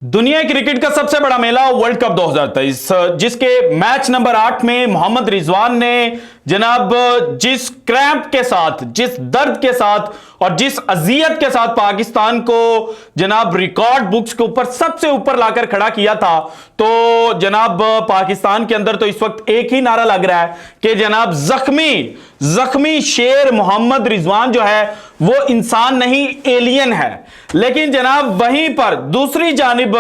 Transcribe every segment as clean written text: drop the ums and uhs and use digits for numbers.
दुनिया क्रिकेट का सबसे बड़ा मेला वर्ल्ड कप 2023 जिसके मैच नंबर 8 में मोहम्मद रिजवान ने जनाब जिस क्रैम्प के साथ, जिस दर्द के साथ और जिस अजियत के साथ पाकिस्तान को जनाब रिकॉर्ड बुक्स के ऊपर सबसे ऊपर लाकर खड़ा किया था, तो जनाब पाकिस्तान के अंदर तो इस वक्त एक ही नारा लग रहा है कि जनाब जख्मी शेर मोहम्मद रिजवान जो है वो इंसान नहीं एलियन है। लेकिन जनाब वहीं पर दूसरी जानिब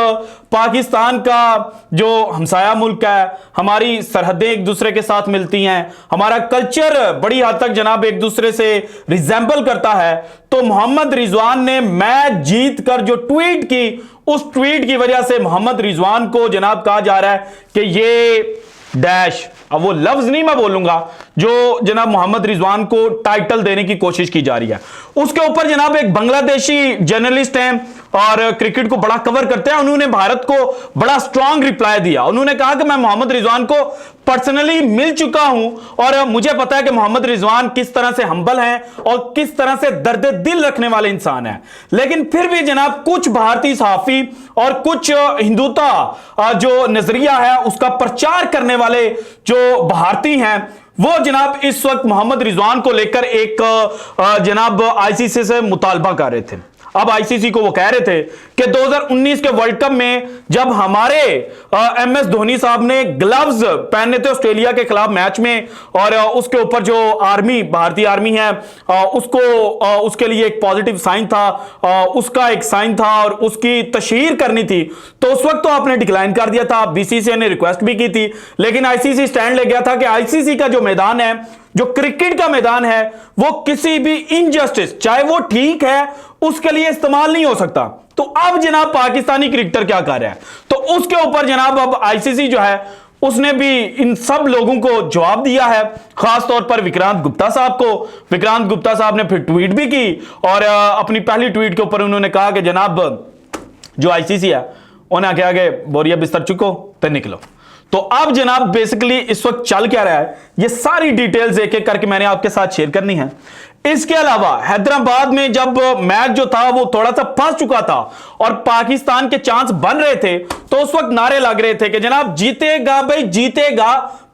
पाकिस्तान का जो हमसाया मुल्क है, हमारी सरहदें एक दूसरे के साथ मिलती हैं, हमारा कल्चर बड़ी हद तक जनाब एक दूसरे से रिजेंबल करता है। तो मोहम्मद रिजवान ने मैच जीत कर जो ट्वीट की, उस ट्वीट की वजह से मोहम्मद रिजवान को जनाब कहा जा रहा है कि ये डैश, अब वो लफ्ज नहीं मैं बोलूंगा जो जनाब मोहम्मद रिजवान को टाइटल देने की कोशिश की जा रही है। उसके ऊपर जनाब एक बांग्लादेशी जर्नलिस्ट हैं और क्रिकेट को बड़ा कवर करते हैं, उन्होंने भारत को बड़ा स्ट्रांग रिप्लाई दिया। उन्होंने कहा कि मैं मोहम्मद रिजवान को पर्सनली मिल चुका हूं और मुझे पता है कि मोहम्मद रिजवान किस तरह से हम्बल हैं और किस तरह से दर्द दिल रखने वाले इंसान हैं। लेकिन फिर भी जनाब कुछ भारतीय सहाफी और कुछ हिंदुत्व जो नजरिया है उसका प्रचार करने वाले जो भारतीय हैं, वो जनाब इस वक्त मोहम्मद रिजवान को लेकर एक जनाब आईसीसी से मुतालबा कर रहे थे। अब आईसीसी को वो कह रहे थे कि 2019 के वर्ल्ड कप में जब हमारे एमएस धोनी साहब ने ग्लव्स पहने थे ऑस्ट्रेलिया के खिलाफ मैच में, और उसके ऊपर जो आर्मी, भारतीय आर्मी है, उसके लिए एक पॉजिटिव साइन था, उसका एक साइन था और उसकी तशहीर करनी थी, तो उस वक्त तो आपने डिक्लाइन कर दिया था। बीसीसीआई ने रिक्वेस्ट भी की थी, लेकिन आईसीसी स्टैंड ले गया था कि आईसीसी का जो मैदान है, जो क्रिकेट का मैदान है, वो किसी भी इनजस्टिस, चाहे वो ठीक है, उसके लिए इस्तेमाल नहीं हो सकता। तो अब जनाब पाकिस्तानी क्रिकेटर क्या कर रहा है, तो उसके ऊपर जनाब अब आईसीसी जो है उसने भी इन सब लोगों को जवाब दिया है, खास तौर पर विक्रांत गुप्ता साहब को। विक्रांत गुप्ता साहब ने फिर ट्वीट भी की और अपनी पहली ट्वीट के ऊपर उन्होंने कहा कि जनाब जो आईसीसी है उन्हें क्या कि बोरिया बिस्तर चुको तो निकलो। तो अब जनाब बेसिकली इस वक्त चल क्या रहा है, ये सारी डिटेल्स एक एक करके मैंने आपके साथ शेयर करनी है। इसके अलावा हैदराबाद में जब मैच जो था वो थोड़ा सा फंस चुका था और पाकिस्तान के चांस बन रहे थे, तो उस वक्त नारे लग रहे थे कि जनाब जीतेगा भाई जीतेगा,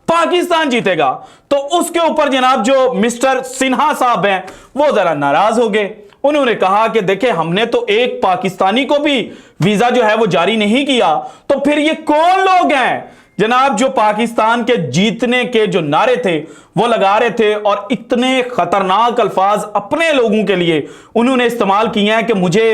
पाकिस्तान जीतेगा। तो उसके ऊपर जनाब जो मिस्टर सिन्हा साहब हैं वो जरा नाराज हो गए। उन्होंने कहा कि देखिए हमने तो एक पाकिस्तानी को भी वीजा जो है वो जारी नहीं किया, तो फिर ये कौन लोग हैं जनाब जो पाकिस्तान के जीतने के जो नारे थे वो लगा रहे थे और इतने खतरनाक अल्फाज अपने लोगों के लिए उन्होंने इस्तेमाल किए हैं कि मुझे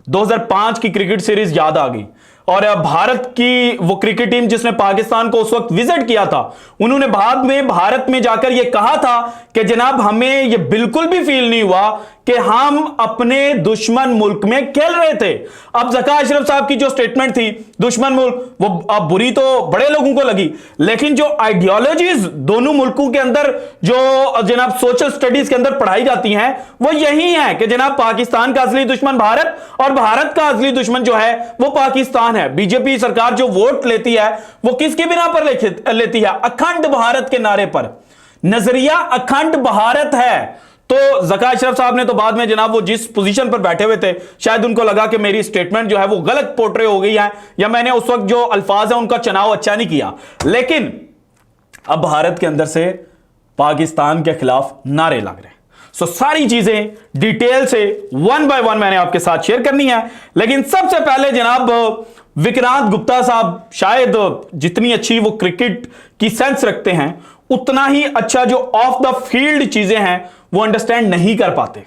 2005 की क्रिकेट सीरीज याद आ गई। और भारत की वो क्रिकेट टीम जिसने पाकिस्तान को उस वक्त विजिट किया था, उन्होंने बाद में भारत में जाकर यह कहा था कि जनाब हमें यह बिल्कुल भी फील नहीं हुआ कि हम अपने दुश्मन मुल्क में खेल रहे थे। अब ज़का अशरफ साहब की जो स्टेटमेंट थी दुश्मन मुल्क, वो अब बुरी तो बड़े लोगों को लगी, लेकिन जो आइडियोलॉजीज दोनों मुल्कों के अंदर जो जनाब सोशल स्टडीज के अंदर पढ़ाई जाती हैं वो यही है कि जनाब पाकिस्तान का असली दुश्मन भारत और भारत का असली दुश्मन जो है वो पाकिस्तान है। बीजेपी सरकार जो वोट लेती है वो किसकी बिना पर लेती है? अखंड भारत के नारे पर। नजरिया अखंड भारत है। तो ज़का अशरफ साहब ने तो बाद में जनाब वो जिस पोजीशन पर बैठे हुए थे, शायद उनको लगा कि मेरी स्टेटमेंट जो है वो गलत पोर्ट्रे हो गई है या मैंने उस वक्त जो अल्फाज है उनका चुनाव अच्छा नहीं किया। लेकिन अब भारत के अंदर से पाकिस्तान के खिलाफ नारे लग रहे हैं। सो सारी चीजें डिटेल से वन बाय वन मैंने आपके साथ शेयर करनी है। लेकिन सबसे पहले जनाब विक्रांत गुप्ता साहब शायद जितनी अच्छी वो क्रिकेट की सेंस रखते हैं उतना ही अच्छा जो ऑफ द फील्ड चीजें हैं वो अंडरस्टैंड नहीं कर पाते।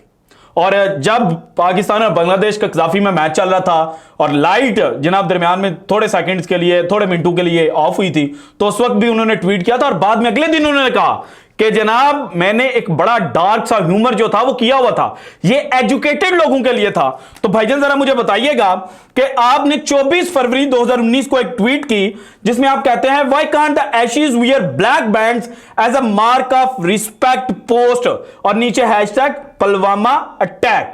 और जब पाकिस्तान और बांग्लादेश का कजाफी में मैच चल रहा था और लाइट जनाब दरमियान में थोड़े सेकंड्स के लिए, थोड़े मिनटों के लिए ऑफ हुई थी, तो उस वक्त भी उन्होंने ट्वीट किया था और बाद में अगले दिन उन्होंने कहा कि जनाब मैंने एक बड़ा डार्क सा ह्यूमर जो था वो किया हुआ था, ये एजुकेटेड लोगों के लिए था। तो भाईजान जरा मुझे बताइएगा कि आपने 24 फरवरी 2019 को एक ट्वीट की जिसमें आप कहते हैं why can't the Ashes wear black bands as a mark of respect post, और नीचे हैशटैग पुलवामा अटैक।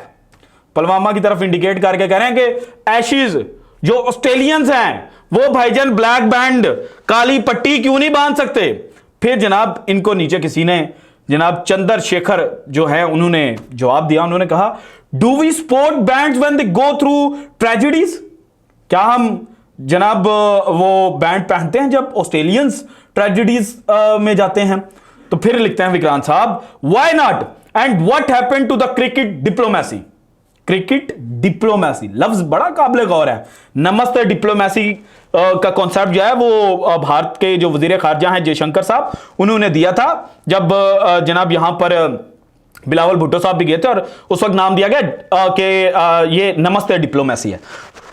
पुलवामा की तरफ इंडिकेट करके कह रहे हैं कि एशेज जो ऑस्ट्रेलियंस हैं वो भाईजान ब्लैक बैंड, काली पट्टी क्यों नहीं बांध सकते। फिर जनाब इनको नीचे किसी ने, जनाब चंद्रशेखर जो है, उन्होंने जवाब दिया। उन्होंने कहा do we support bands when they go through tragedies, क्या हम जनाब वो बैंड पहनते हैं जब ऑस्ट्रेलियंस ट्रेजेडीज में जाते हैं। तो फिर लिखते हैं विक्रांत साहब, why not and what happened to the cricket diplomacy. Cricket diplomacy लफ्ज बड़ा काबिल गौर है। नमस्ते डिप्लोमेसी का कॉन्सेप्ट जो है वो भारत के जो वजीर खारजा हैं जयशंकर साहब, उन्होंने दिया था जब जनाब यहां पर बिलावल भुट्टो साहब भी गए थे, और उस वक्त नाम दिया गया कि ये नमस्ते डिप्लोमेसी है।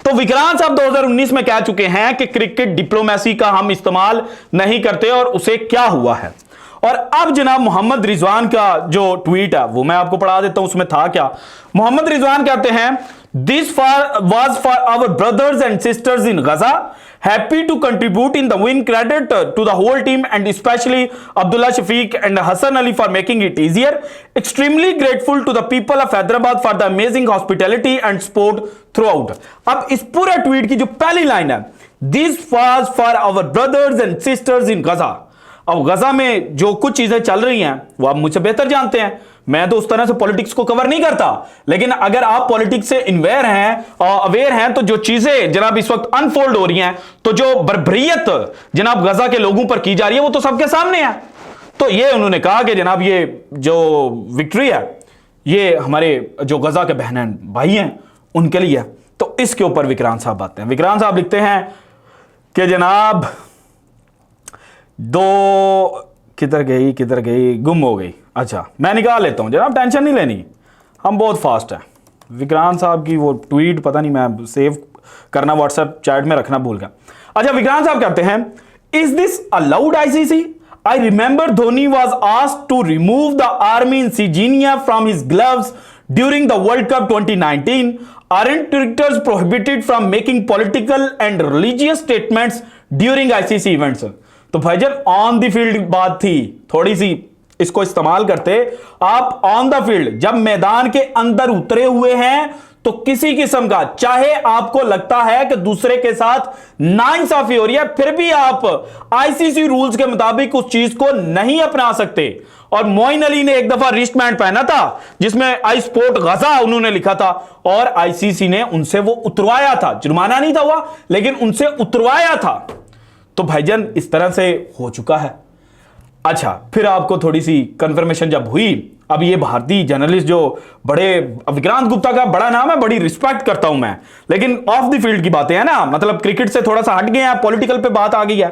तो विक्रांत साहब 2019 में कह चुके हैं कि क्रिकेट डिप्लोमेसी का हम इस्तेमाल नहीं करते, और उसे क्या हुआ है। और अब जनाब मोहम्मद रिजवान का जो ट्वीट है वो मैं आपको पढ़ा देता हूं, उसमें था क्या। मोहम्मद रिजवान कहते हैं, this was for our brothers and sisters in Gaza, happy to contribute in the win, credit to the whole team and especially Abdullah Shafiq and Hassan Ali for making it easier, extremely grateful to the people of Hyderabad for the amazing hospitality and support throughout। अब इस पूरे tweet की जो पहली line है, this was for our brothers and sisters in Gaza। अब गजा में जो कुछ चीजें चल रही हैं वो आप मुझसे बेहतर जानते हैं, मैं तो उस तरह से पॉलिटिक्स को कवर नहीं करता, लेकिन अगर आप पॉलिटिक्स से अवेयर हैं तो जो चीजें जनाब इस वक्त अनफोल्ड हो रही हैं, तो जो बर्बरियत जनाब गजा के लोगों पर की जा रही है वो तो सबके सामने है। तो ये उन्होंने कहा कि जनाब ये जो विक्ट्री है ये हमारे जो गजा के बहन भाई हैं उनके लिए है। तो इसके ऊपर विक्रांत साहब आते हैं। विक्रांत साहब लिखते हैं कि जनाब किधर गई, गुम हो गई। अच्छा मैं निकाल लेता हूं जनाब, टेंशन नहीं लेनी, हम बहुत फास्ट हैं। विक्रांत साहब की वो ट्वीट पता नहीं, मैं सेव करना व्हाट्सएप चैट में रखना भूल गया। अच्छा विक्रांत साहब कहते हैं, is this allowed ICC? I remember Dhoni was asked to remove the army insignia from his gloves during the World Cup 2019। Aren't cricketers prohibited from making political and religious statements during ICC events? तो भाईजान on the field बात थी, थोड़ी सी इसको इस्तेमाल करते आप। On the field जब मैदान के अंदर उतरे हुए हैं तो किसी किस्म का, चाहे आपको लगता है कि दूसरे के साथ नाइंसाफी हो रही है, फिर भी आप आईसीसी रूल्स के मुताबिक उस चीज को नहीं अपना सकते। और मोइन अली ने एक दफा रिस्टबैंड पहना था जिसमें आई स्पोर्ट गजा उन्होंने लिखा था, और आईसीसी ने उनसे वो उतरवाया था। जुर्माना नहीं था हुआ, लेकिन उनसे उतरवाया था। तो भाईजान इस तरह से हो चुका है। अच्छा फिर आपको थोड़ी सी कंफर्मेशन जब हुई, अब ये भारतीय जर्नलिस्ट जो बड़े, विक्रांत गुप्ता का बड़ा नाम है, बड़ी रिस्पेक्ट करता हूं मैं, लेकिन ऑफ द फील्ड की बातें हैं ना, मतलब क्रिकेट से थोड़ा सा हट गए हैं, पॉलिटिकल पे बात आ गई है।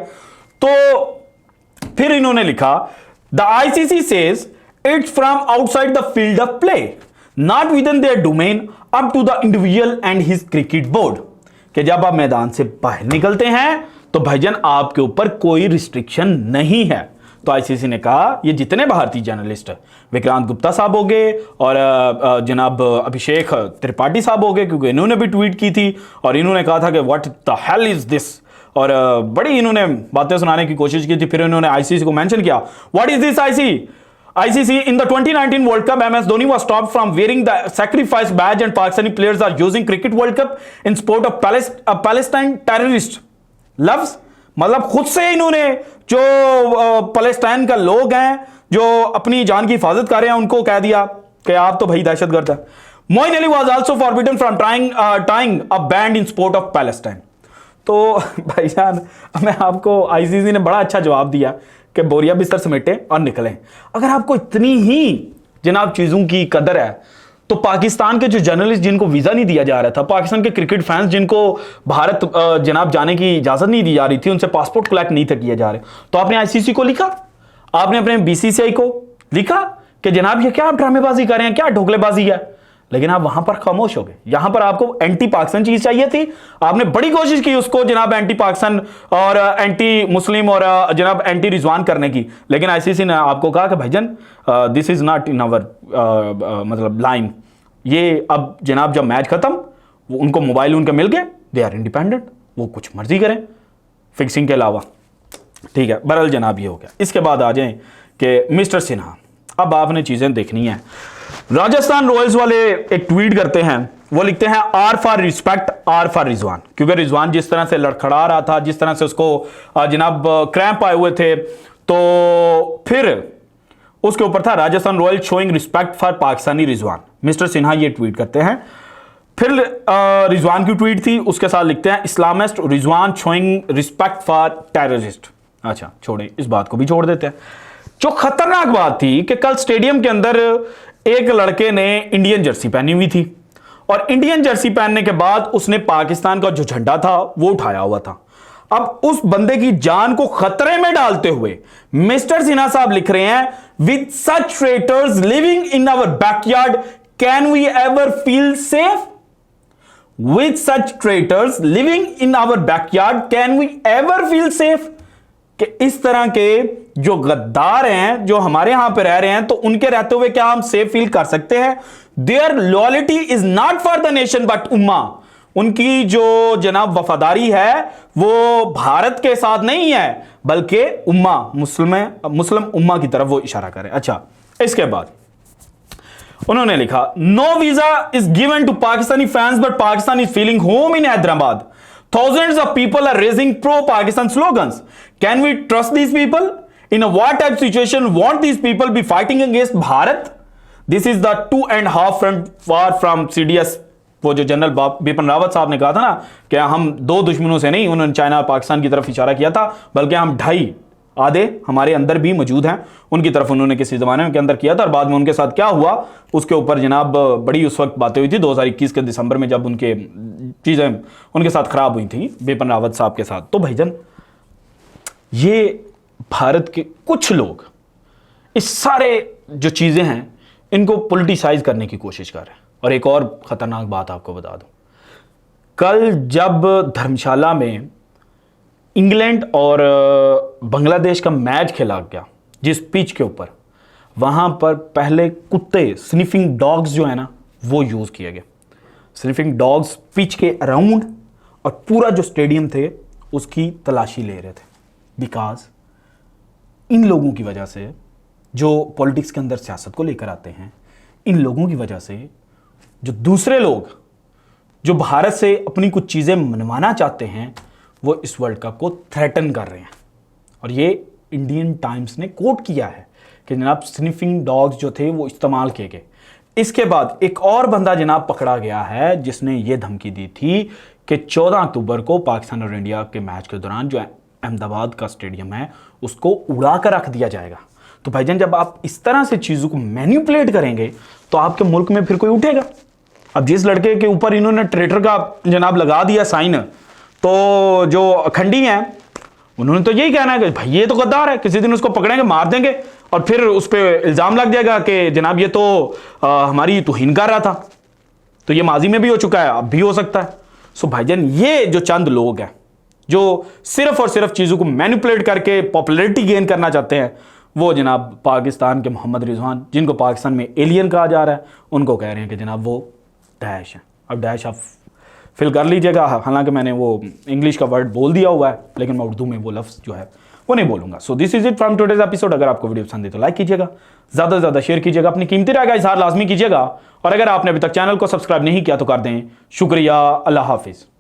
तो फिर इन्होंने लिखा, the ICC says it's from outside the field of play, not within their domain, up to the individual and his cricket board. कि जब आप मैदान से बाहर निकलते हैं तो भाईजान आपके ऊपर कोई रिस्ट्रिक्शन नहीं है। तो आईसीसी ने कहा, ये जितने भारतीय जर्नलिस्ट विक्रांत गुप्ता साहब हो गए और जनाब अभिषेक त्रिपाठी साहब हो गए, क्योंकि इन्होंने भी ट्वीट की थी और इन्होंने कहा था कि what the hell is this, और बड़ी इन्होंने बातें सुनाने की कोशिश की थी। फिर इन्होंने आईसीसी को मेंशन किया, what is this ICC in the 2019 World Cup, MS Dhoni was stopped from wearing the sacrifice badge and Pakistani players are using Cricket World Cup in support of Palestine terrorist लफ्ज। मतलब खुद से इन्होंने जो Palestine का लोग हैं जो अपनी जान की हिफाजत कर रहे हैं उनको कह दिया कि आप तो भाई दहशतगर्द है। Moeen Ali was also forbidden from tying a band in support of Palestine. तो भाईजान मैं आपको, आईसीसी ने बड़ा अच्छा जवाब दिया कि बोरिया बिस्तर समेटे और निकलें। अगर आपको इतनी ही जनाब चीजों की कदर है तो पाकिस्तान के जो जर्नलिस्ट जिनको वीजा नहीं दिया जा रहा था, पाकिस्तान के क्रिकेट फैंस जिनको भारत जनाब जाने की इजाजत नहीं दी जा रही थी, उनसे पासपोर्ट कलेक्ट नहीं थे किए जा रहे, तो आपने आईसीसी को लिखा, आपने अपने बीसीसीआई को लिखा कि जनाब ये क्या आप ड्रामेबाजी कर रहे हैं, क्या ढोकलेबाजी है। लेकिन आप वहां पर खामोश हो गए। यहां पर आपको एंटी पाकिस्तान चीज चाहिए थी, आपने बड़ी कोशिश की उसको जनाब एंटी पाकिस्तान और एंटी मुस्लिम और जनाब एंटी रिजवान करने की, लेकिन आईसीसी ने आपको कहा कि भाईजान this is not in our मतलब लाइन। ये अब जनाब जब मैच खत्म, वो उनको मोबाइल उनके मिल गए, दे आर इंडिपेंडेंट, वो कुछ मर्जी करें फिक्सिंग के अलावा। ठीक है, बहरहाल जनाब ये हो गया। इसके बाद आ जाएं कि मिस्टर सिन्हा, अब आपने चीजें देखनी है। राजस्थान रॉयल्स वाले एक ट्वीट करते हैं, वो लिखते हैं R for respect, R for Rizwan, क्योंकि रिजवान जिस तरह से लड़खड़ा रहा था, जिस तरह से उसको जनाब क्रैम्प आए हुए थे, तो फिर उसके ऊपर था Rajasthan Royals showing respect for Pakistani Rizwan. Mister Sinha ये ट्वीट करते हैं, फिर रिजवान की ट्वीट थी, उसके साथ लिखते हैं Islamist Rizwan showing respect for terrorist. अच्छा छोड़े, इस बात को भी छोड़ देते हैं। जो खतरनाक बात थी कि कल स्टेडियम के अंदर एक लड़के ने इंडियन जर्सी पहनी हुई थी और इंडियन जर्सी पहनने के बाद उसने पाकिस्तान का जो झंडा था वो उठाया हुआ था। अब उस बंदे की जान को खतरे में डालते हुए मिस्टर सिन्हा साहब लिख रहे हैं, with such traitors living in our backyard can we ever feel safe? With such traitors living in our backyard, can we ever feel safe? कि इस तरह के जो गद्दार हैं जो हमारे यहां पे रह रहे हैं, तो उनके रहते हुए क्या हम सेफ फील कर सकते हैं? Their loyalty is not for the nation but उम्मा। उनकी जो जनाब वफादारी है वो भारत के साथ नहीं है बल्कि उम्मा, मुस्लिम उम्मा की तरफ वो इशारा करें। अच्छा, इसके बाद उन्होंने लिखा, no visa is given to Pakistani fans but Pakistan is feeling home in Hyderabad. Thousands of people are raising pro-Pakistan slogans. Can we trust these people? In a war-type situation, won't these people be fighting against Bharat? This is the 2.5 front war from CDS। वो जो general Bipin Rawat साहब ने कहा था ना कि हम दो दुश्मनों से नहीं, उन्होंने चाइना और पाकिस्तान की तरफ इशारा किया था, बल्कि हम ढाई आधे हमारे अंदर भी मौजूद हैं, उनकी तरफ उन्होंने किसी जमाने के अंदर किया था। और बाद में उनके साथ क्या हुआ उसके ऊपर जनाब बड़ी उस वक्त बातें हुई थी 2021 के दिसंबर में, जब उनके चीज़ें उनके साथ खराब हुई थी बिपिन रावत साहब के साथ। तो भाईजान ये भारत के कुछ लोग इस सारे जो चीज़ें हैं इनको पोलिटिसाइज करने की कोशिश कर रहे हैं। और एक और ख़तरनाक बात आपको बता दूं, कल जब धर्मशाला में इंग्लैंड और बांग्लादेश का मैच खेला गया जिस पिच के ऊपर, वहां पर पहले कुत्ते स्निफिंग डॉग्स जो है ना वो यूज़ किए गए। स्निफिंग डॉग्स पिच के अराउंड और पूरा जो स्टेडियम थे उसकी तलाशी ले रहे थे, बिकॉज इन लोगों की वजह से जो पॉलिटिक्स के अंदर सियासत को लेकर आते हैं, इन लोगों की वजह से जो दूसरे लोग जो भारत से अपनी कुछ चीज़ें मनवाना चाहते हैं वो इस वर्ल्ड कप को थ्रेटन कर रहे हैं। और ये इंडियन टाइम्स ने कोट किया है कि जनाब स्निफिंग डॉग्स जो थे वो इस्तेमाल किए गए। इसके बाद एक और बंदा जनाब पकड़ा गया है जिसने ये धमकी दी थी कि 14 अक्टूबर को पाकिस्तान और इंडिया के मैच के दौरान जो अहमदाबाद का स्टेडियम है उसको उड़ा कर रख दिया जाएगा। तो भाईजान जब आप इस तरह से चीज़ों को मैनिपुलेट करेंगे तो आपके मुल्क में फिर कोई उठेगा? अब जिस लड़के के ऊपर इन्होंने ट्रेटर का जनाब लगा दिया साइन, तो जो अखंडी हैं उन्होंने तो यही कहना है कि भाई ये तो गद्दार है, किसी दिन उसको पकड़ेंगे मार देंगे और फिर उस पर इल्ज़ाम लग जाएगा कि जनाब ये तो हमारी तौहीन कर रहा था। तो ये माजी में भी हो चुका है, अब भी हो सकता है। सो भाईजान ये जो चंद लोग हैं जो सिर्फ और सिर्फ चीज़ों को मैनिपुलेट करके पॉपुलैरिटी गेन करना चाहते हैं, वो जनाब पाकिस्तान के मोहम्मद रिजवान, जिनको पाकिस्तान में एलियन कहा जा रहा है, उनको कह रहे हैं कि जनाब वो डैश है। अब डैश आप फिल कर लीजिएगा, हालांकि मैंने वो इंग्लिश का वर्ड बोल दिया हुआ है लेकिन मैं उर्दू में वो लफ्ज़ जो है वो नहीं बोलूंगा। So this is it from today's episode. अगर आपको वीडियो पसंद है तो लाइक कीजिएगा, ज़्यादा से ज़्यादा शेयर कीजिएगा, अपनी कीमती राय का इजहार लाजमी कीजिएगा और अगर आपने अभी तक चैनल को सब्सक्राइब नहीं किया तो कर दें। शुक्रिया, अल्लाह हाफिज़।